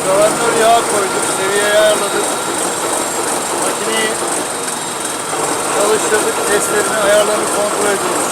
Governör yağı koyduk, seviyeyi ayarladık. Makineyi çalıştırdık, testlerini, ayarlarını kontrol ediyoruz.